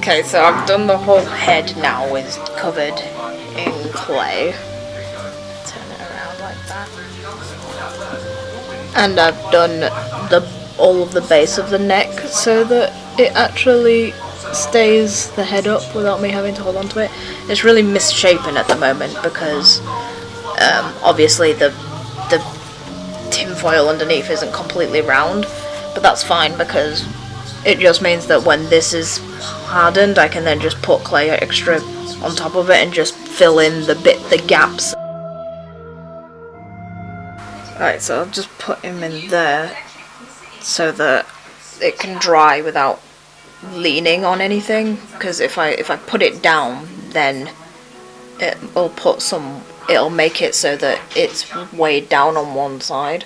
Okay, so I've done the whole head now, it's covered in clay. Turn it around like that. And I've done all of the base of the neck so that it actually stays the head up without me having to hold on to it. It's really misshapen at the moment because obviously the tinfoil underneath isn't completely round, but that's fine because it just means that when this is hardened I can then just put clay extra on top of it and just fill in the gaps. Right, so I'll just put him in there so that it can dry without leaning on anything, because if I put it down then it'll make it so that it's weighed down on one side,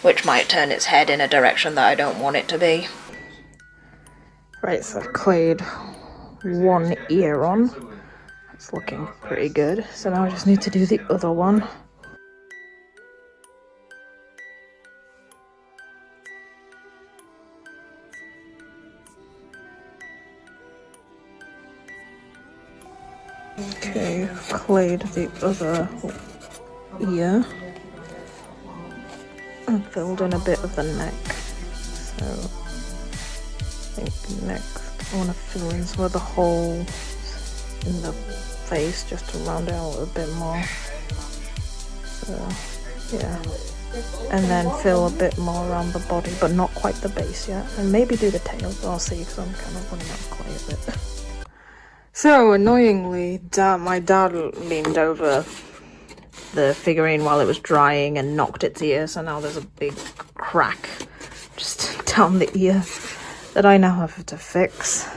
which might turn its head in a direction that I don't want it to be. Right, so I've clayed one ear on. It's looking pretty good. So now I just need to do the other one. Okay, I've clayed the other ear and filled in a bit of the neck. So I think next I want to fill in some of the holes in the face just to round it out a bit more. So yeah, and then fill a bit more around the body, but not quite the base yet, and maybe do the tail. I'll see, because I'm kind of running out of clay a bit. So annoyingly, my dad leaned over the figurine while it was drying and knocked its ear, so now there's a big crack just down the ear that I now have to fix.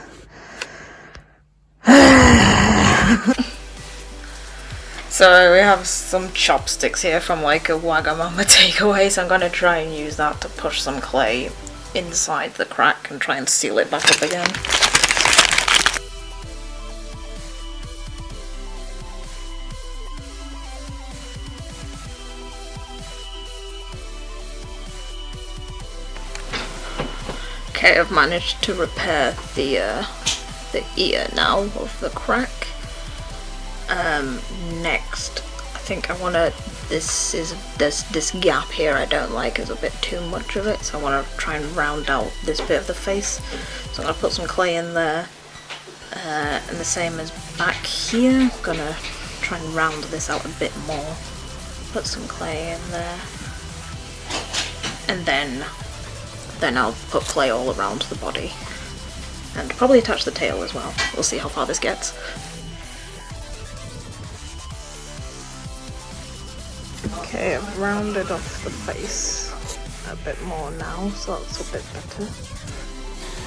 So we have some chopsticks here from like a Wagamama takeaway, so I'm going to try and use that to push some clay inside the crack and try and seal it back up again. Okay, I've managed to repair the ear now of the crack. Next, I think I want to, this gap here I don't like, there's a bit too much of it, so I want to try and round out this bit of the face. So I'm going to put some clay in there, and the same as back here, I'm going to try and round this out a bit more. Put some clay in there, and then I'll put clay all around the body, and probably attach the tail as well. We'll see how far this gets. Okay, I've rounded off the face a bit more now, so that's a bit better.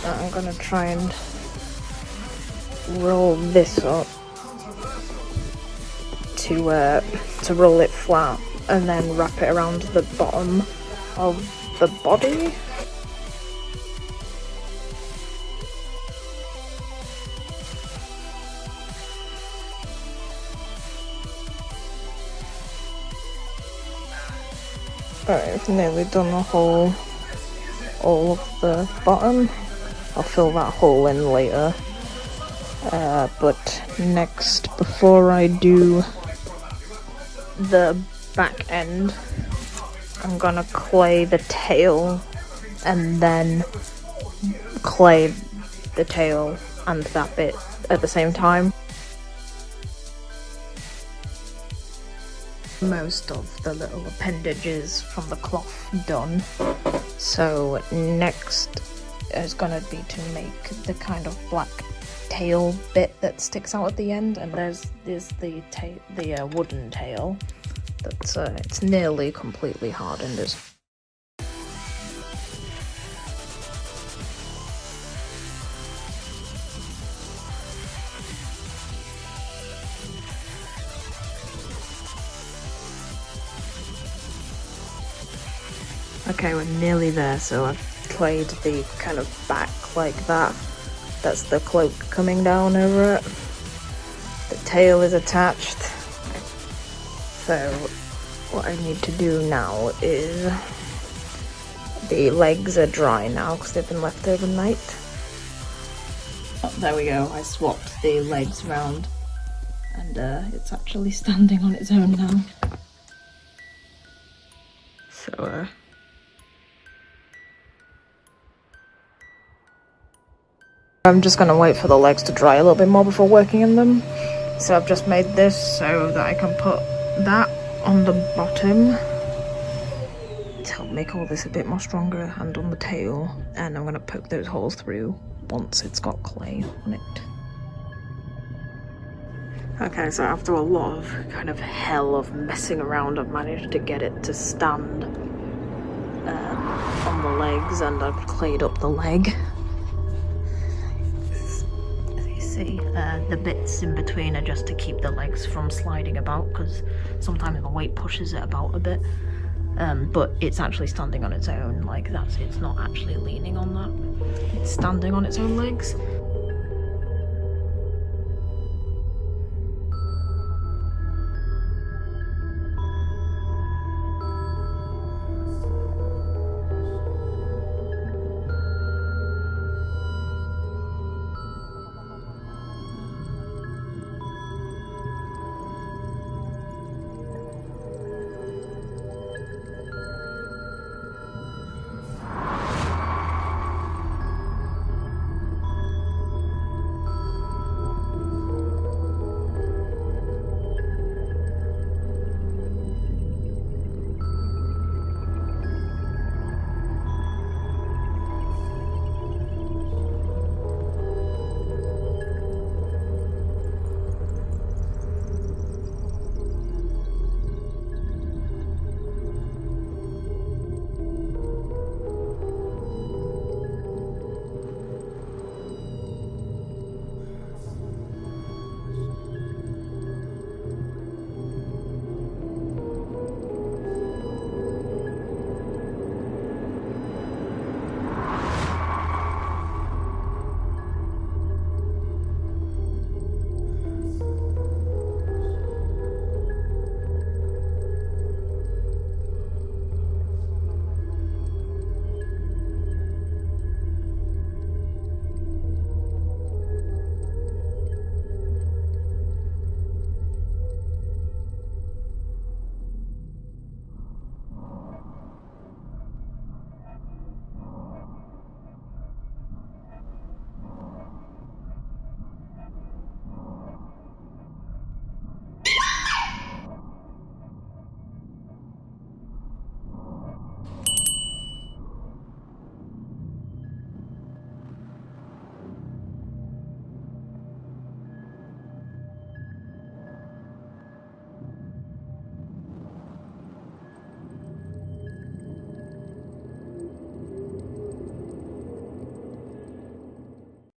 I'm gonna try and roll this up to roll it flat, and then wrap it around the bottom of the body. Alright, I've nearly done all of the bottom. I'll fill that hole in later. But next, before I do the back end, I'm gonna clay the tail and then clay the tail and that bit at the same time. Most of the little appendages from the cloth done, so next is gonna be to make the kind of black tail bit that sticks out at the end, and there's the wooden tail that's it's nearly completely hardened. Okay, we're nearly there, so I've clayed the kind of back like that. That's the cloak coming down over it. The tail is attached. So what I need to do now is, the legs are dry now because they've been left overnight. Oh, there we go, I swapped the legs round and it's actually standing on its own now. So I'm just gonna wait for the legs to dry a little bit more before working in them. So I've just made this so that I can put that on the bottom to help make all this a bit more stronger, and on the tail, and I'm gonna poke those holes through once it's got clay on it. Okay, so after a lot of kind of hell of messing around, I've managed to get it to stand on the legs, and I've clayed up the leg. As you see, the bits in between are just to keep the legs from sliding about, because sometimes the weight pushes it about a bit. But it's actually standing on its own, like it's not actually leaning on that. It's standing on its own legs.